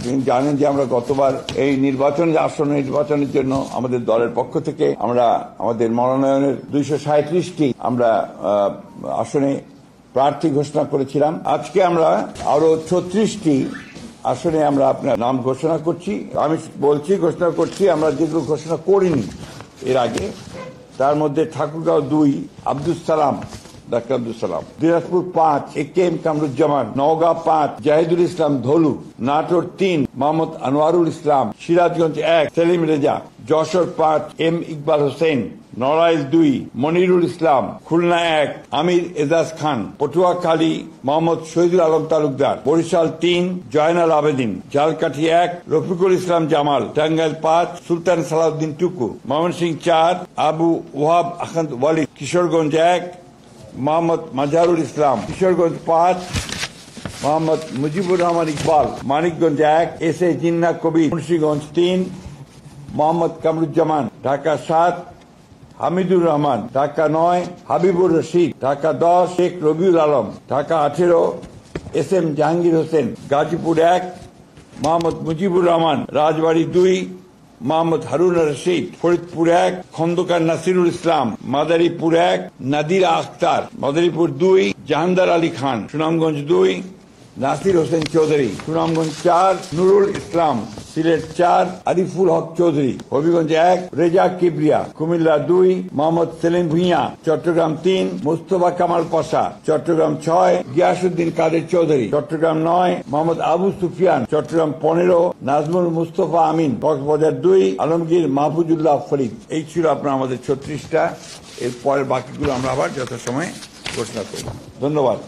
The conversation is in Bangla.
আপনি জানেন যে আমরা গতবার এই আসন্ন নির্বাচনের জন্য আমাদের দলের পক্ষ থেকে আমরা আমাদের মনোনয়নের 237টি আমরা আসনে প্রার্থী ঘোষণা করেছিলাম। আজকে আমরা আরো 36টি আসনে আমরা আপনার নাম ঘোষণা করছি। আমি ঘোষণা করছি আমরা যেগুলো ঘোষণা করিনি এর আগে, তার মধ্যে ঠাকুরগাঁও 2 ডাক্তার আব্দুল সালাম, দিনাজপুর 5 একেএম কামরুজ্জামান, নওগাঁ 5 জাহিদুল ইসলাম ধলু, নাটোর 3 মোহাম্মদ আনোয়ারুল ইসলাম, সিরাজগঞ্জ 1 সেলিম রেজা, যশোর 5 এম ইকবাল হোসেন, নড়াইল 2 মনিরুল ইসলাম, খুলনা 1 আমির এজাজ খান, পটুয়াখালী মোহাম্মদ শহীদুল আলম তালুকদার, বরিশাল 3 জয়নাল আবেদিন, ঝালকাঠি 1 রফিকুল ইসলাম জামাল, টাঙ্গাইল 5 সুলতান সালাউদ্দিন টুকু, Mymensingh 4 Abu Wahab Ahmad Walid, Kishoreganj 1 Mohammad Mazharul Islam, Kishoreganj 5 Mohammad Mujibur Rahman Iqbal, Manikganj 1 S A Jinnah Kabir, Munshiganj 3 Mohammad Kamruzzaman, Dhaka 7 Hamidur Rahman, Dhaka 9 Habibur Rashid, Dhaka 10 Sheikh Rabiul Alam, Dhaka 18 S M Jahangir Hossain, Gazipur 1 Mohammad Mujibur Rahman, Rajbari 2 Mohammad Harun Rashid, Faridpur 1 Khandaker Nasirul Islam, Madaripur 1 Nadira Akhtar, Madaripur 2 Jahandar Ali Khan, Sunamganj 2 Nasir Hossain Chowdhury, Sunamganj 4 Nurul Islam, Sylhet 4 Ariful Haque Chowdhury, Habiganj 1 Reza Kibria, Comilla 2 Mohammad Selim Bhuiyan, Chittagong 3 Mustafa Kamal পাশা, চট্টগ্রাম 6 গিয়াসউদ্দিন কাদের চৌধুরী, চট্টগ্রাম 9 মোহাম্মদ আবু সুফিয়ান, চট্টগ্রাম 15 নাজমুল মুস্তফা আমিন, কক্সবাজার 2 আলমগীর মাহফুজুল্লাহ ফরিদ। এই ছিল আপনার আমাদের 36টা। এর পরের বাকিগুলো আমরা আবার যথাসময়ে ঘোষণা করব। ধন্যবাদ।